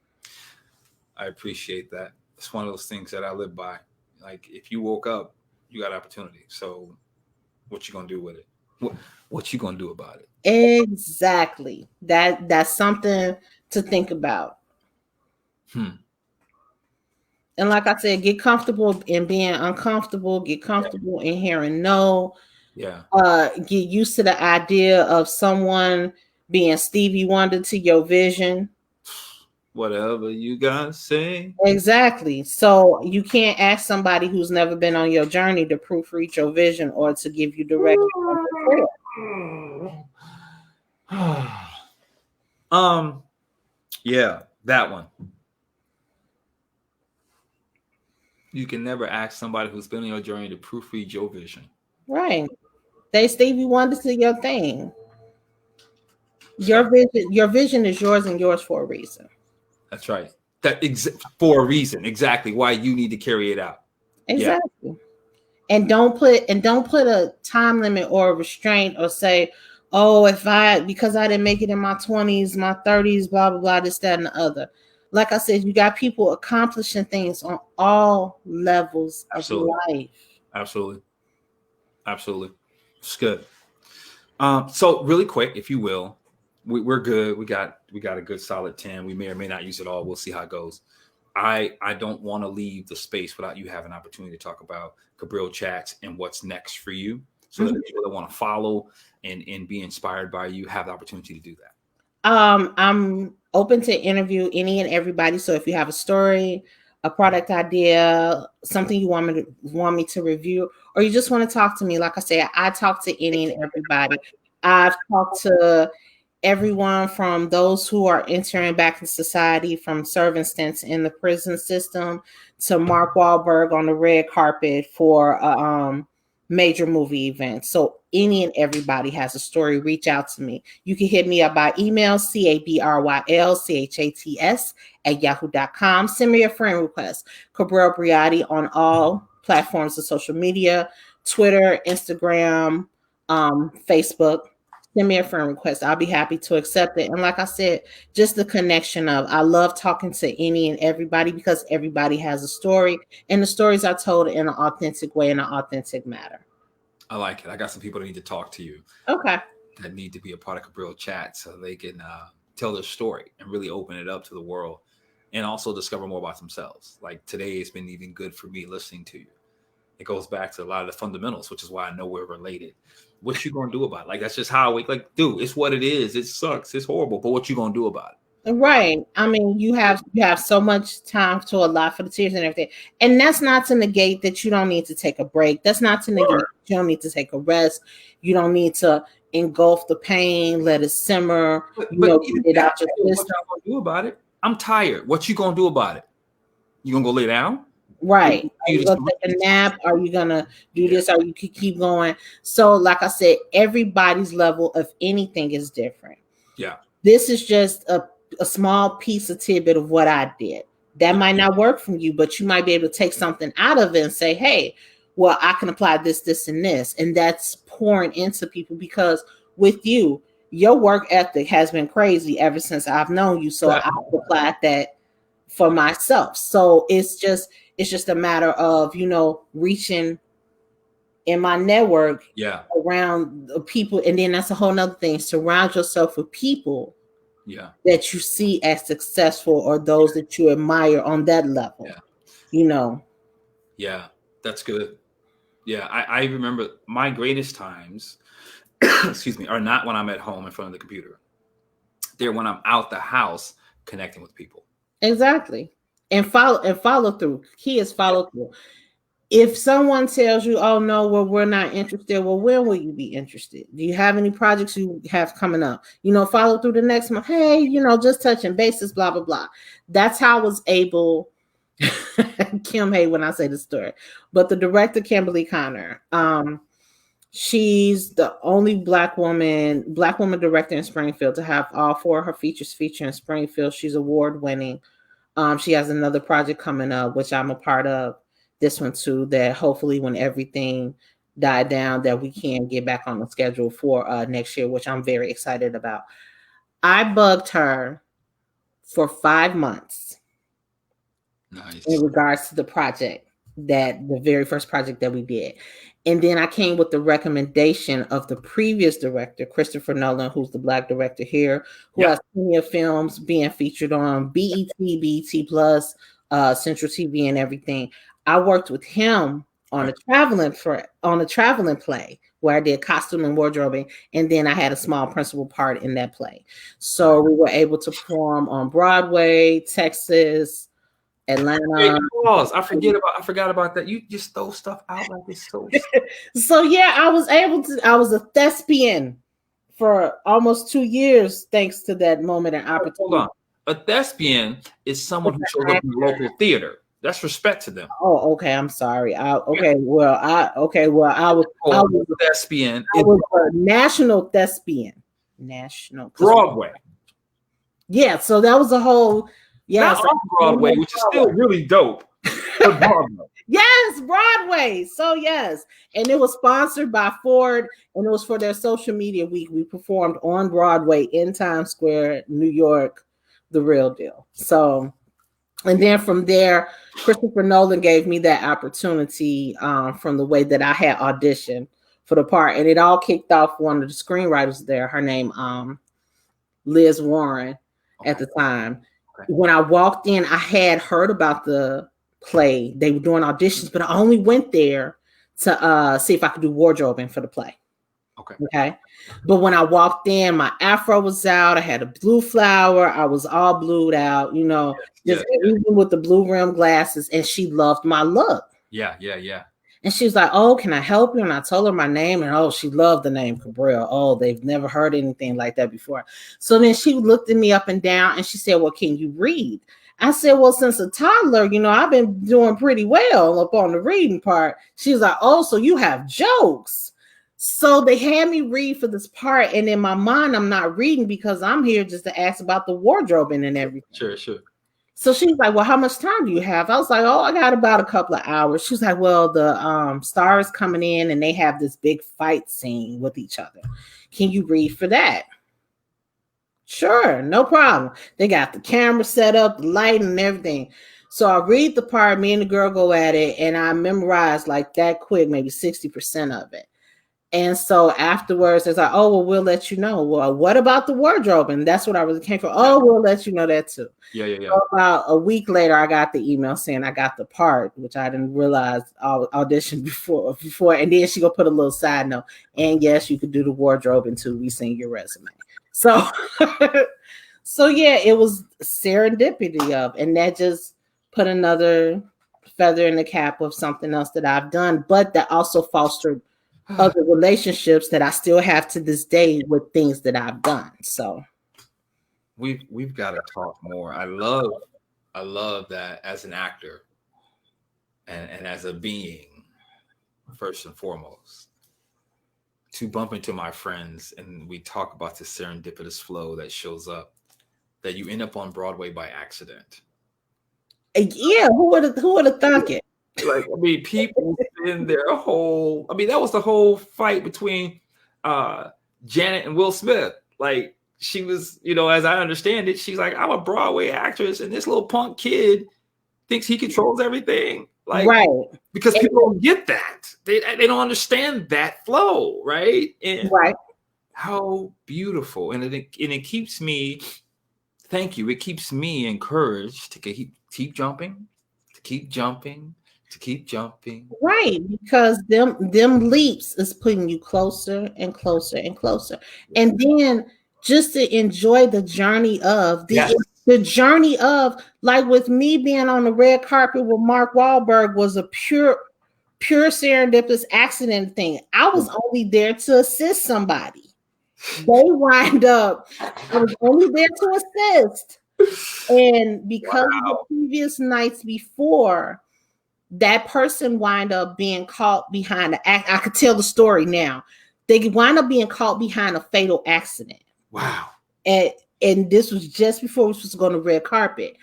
I appreciate that. It's one of those things that I live by. Like, if you woke up, you got opportunity. So what you gonna do with it? What you gonna do about it? Exactly. That's something to think about. And like I said, get comfortable in being uncomfortable. Get comfortable in hearing no. Yeah. Get used to the idea of someone being Stevie Wonder to your vision. Whatever you gotta say. Exactly. So you can't ask somebody who's never been on your journey to proofread your vision or to give you direction. Yeah, that one. You can never ask somebody who's been on your journey to proofread your vision. Right. They Stevie Wonder to your thing. Your vision is yours and yours for a reason. That's right. For a reason, exactly why you need to carry it out. Exactly. Yeah. And don't put a time limit or a restraint or say, oh, because I didn't make it in my 20s, my 30s, blah blah blah, this, that, and the other. Like I said, you got people accomplishing things on all levels of life. Absolutely. It's good. So really quick, if you will, we're good. We got a good solid 10. We may or may not use it all. We'll see how it goes. I don't want to leave the space without you having an opportunity to talk about Cabryl Chats and what's next for you, so that people that want to follow and be inspired by you have the opportunity to do that. I'm open to interview any and everybody. So if you have a story, a product idea, something you want me to review, or you just want to talk to me, like I say, I talk to any and everybody. I've talked to everyone from those who are entering back into society, from serving stints in the prison system, to Mark Wahlberg on the red carpet for a major movie event. So any and everybody has a story. Reach out to me. You can hit me up by email, CabrylChats@yahoo.com. Send me a friend request. Cabryl Breotti on all platforms of social media, Twitter, Instagram, Facebook. Send me a friend request. I'll be happy to accept it. And like I said, just the connection of, I love talking to any and everybody because everybody has a story, and the stories are told in an authentic way, in an authentic manner. I like it. I got some people that need to talk to you. Okay. That need to be a part of Cabryl Chat so they can tell their story and really open it up to the world, and also discover more about themselves. Like today has been even good for me listening to you. It goes back to a lot of the fundamentals, which is why I know we're related. What you gonna do about it? Like, that's just how we, like, dude, it's what it is. It sucks. It's horrible. But what you gonna do about it? Right. I mean, you have so much time to allot for the tears and everything. And that's not to negate that you don't need to take a break. That's not to negate that you don't need to take a rest. You don't need to engulf the pain, let it simmer. But get it out your system. What you gonna do about it? I'm tired. What you gonna do about it? You gonna go lay down? Right. Are you gonna take a nap? Are you gonna do this? Or you could keep going? So, like I said, everybody's level of anything is different. Yeah. This is just a small piece of tidbit of what I did. That might not work for you, but you might be able to take something out of it and say, hey, well, I can apply this, this, and this. And that's pouring into people, because with you, your work ethic has been crazy ever since I've known you. So I've applied that for myself. So it's just a matter of, reaching in my network around people. And then that's a whole nother thing. Surround yourself with people that you see as successful, or those that you admire on that level. Yeah, that's good. Yeah, I remember my greatest times, excuse me, are not when I'm at home in front of the computer. They're when I'm out the house connecting with people. Exactly. And follow through. Key is follow through. If someone tells you, oh no, well, we're not interested, well, when will you be interested? Do you have any projects you have coming up? Follow through the next month. Hey, just touching bases, blah, blah, blah. That's how I was able. Kim hate when I say the story, but the director, Kimberly Connor, she's the only black woman director in Springfield to have all 4 of her features feature in Springfield. She's award winning. She has another project coming up, which I'm a part of. This one too, that hopefully when everything died down, that we can get back on the schedule for next year, which I'm very excited about. I bugged her for 5 months. Nice. In regards to the very first project that we did. And then I came with the recommendation of the previous director, Christopher Nolan, who's the black director here, who has plenty of films being featured on BET Plus, Central TV and everything. I worked with him on a traveling play where I did costume and wardrobing, and then I had a small principal part in that play. So we were able to perform on Broadway, Texas, Atlanta. Pause. I forgot about that. You just throw stuff out like it's so. So yeah, I was a thespian for almost 2 years thanks to that moment and opportunity. Hold on. A thespian is someone who shows up in the local theater. That's respect to them. Oh, okay. I'm sorry. I was a thespian. I was a national thespian. National Broadway. Yeah, so that was a whole Not on Broadway, which is still really dope. Broadway. Yes, Broadway. So yes, and it was sponsored by Ford, and it was for their social media week. We performed on Broadway in Times Square, New York, the real deal. So, and then from there, Christopher Nolan gave me that opportunity from the way that I had auditioned for the part, and it all kicked off one of the screenwriters there. Her name, Liz Warren, at the time. Okay. When I walked in, I had heard about the play. They were doing auditions, but I only went there to see if I could do wardrobing for the play. Okay. But when I walked in, my afro was out. I had a blue flower. I was all blued out, even with the blue rim glasses. And she loved my look. Yeah. And she was like, "Oh, can I help you?" And I told her my name, and she loved the name Cabryl. Oh, they've never heard anything like that before. So then she looked at me up and down, and she said, "Well, can you read?" I said, "Well, since a toddler, I've been doing pretty well up on the reading part." She was like, "Oh, so you have jokes." So they had me read for this part, and in my mind, I'm not reading because I'm here just to ask about the wardrobing and everything. Sure. So she's like, "Well, how much time do you have?" I was like, "Oh, I got about a couple of hours." She's like, "Well, the star is coming in and they have this big fight scene with each other. Can you read for that?" Sure, no problem. They got the camera set up, the lighting and everything. So I read the part, me and the girl go at it, and I memorized like that quick, maybe 60% of it. And so afterwards, it's like, "Oh, well, we'll let you know." Well, what about the wardrobe? And that's what I really came for. "Oh, we'll let you know that too." Yeah. So about a week later, I got the email saying I got the part, which I didn't realize I auditioned before. And then she go put a little side note. "And yes, you could do the wardrobe until we send your resume." So, so yeah, it was serendipity and that just put another feather in the cap of something else that I've done, but that also fostered other relationships that I still have to this day with things that I've done. So we've got to talk more. I love that as an actor and as a being, first and foremost, to bump into my friends and we talk about the serendipitous flow that shows up, that you end up on Broadway by accident. Yeah, who would have thunk it? Like, people in their whole. That was the whole fight between Janet and Will Smith. Like, she was, as I understand it, she's like, "I'm a Broadway actress, and this little punk kid thinks he controls everything." Like, right? Because people don't get that. They don't understand that flow, right? And right. How beautiful, and it keeps me. Thank you. It keeps me encouraged to keep jumping, to keep jumping. To keep jumping. Right, because them leaps is putting you closer and closer and closer. And then just to enjoy the journey of the journey of, like with me being on the red carpet with Mark Wahlberg was a pure serendipitous accident thing. I was only there to assist somebody. They wind up, I was only there to assist. And because of the previous nights before, that person wind up being caught behind the act. I could tell the story now. They wind up being caught behind a fatal accident. Wow. And this was just before we were supposed to go on the red carpet.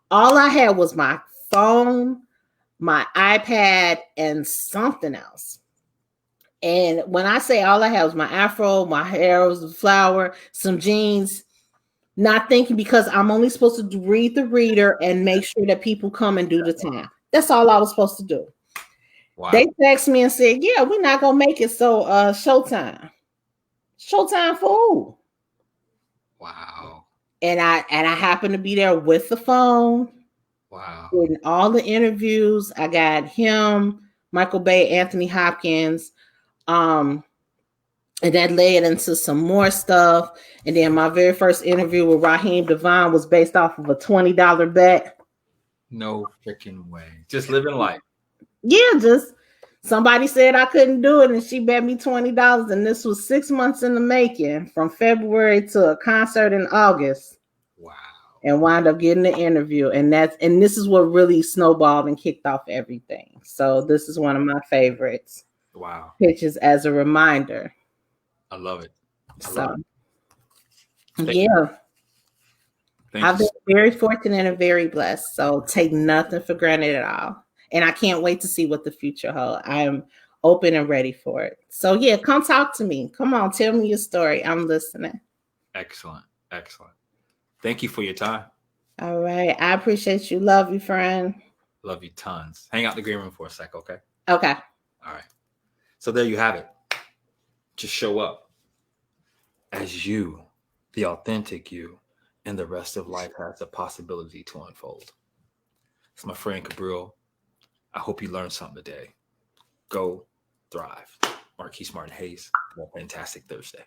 All I had was my phone, my iPad, and something else. And when I say all I had was my afro, my hair was a flower, some jeans, not thinking, because I'm only supposed to read the reader and make sure that people come and do the time. That's all I was supposed to do. Wow. They texted me and said, "Yeah, we're not gonna make it. So showtime. Showtime for who?" Wow. And I happened to be there with the phone. Wow. In all the interviews, I got him, Michael Bay, Anthony Hopkins, And that led into some more stuff. And then my very first interview with Raheem Devon was based off of a $20 bet. No freaking way. Just living life. Yeah, just somebody said I couldn't do it, and she bet me $20. And this was 6 months in the making, from February to a concert in August. Wow. And wound up getting the interview. And this is what really snowballed and kicked off everything. So this is one of my favorites. Wow. Pitches as a reminder. I love it. Yeah. I've been very fortunate and very blessed. So take nothing for granted at all. And I can't wait to see what the future holds. I am open and ready for it. So yeah, come talk to me. Come on, tell me your story. I'm listening. Excellent. Excellent. Thank you for your time. All right. I appreciate you. Love you, friend. Love you tons. Hang out in the green room for a sec, okay? Okay. All right. So there you have it. Just show up as you, the authentic you, and the rest of life has the possibility to unfold. It's my friend Cabryl. I hope you learned something today. Go thrive. Marquise Martin Hayes. Have a fantastic Thursday.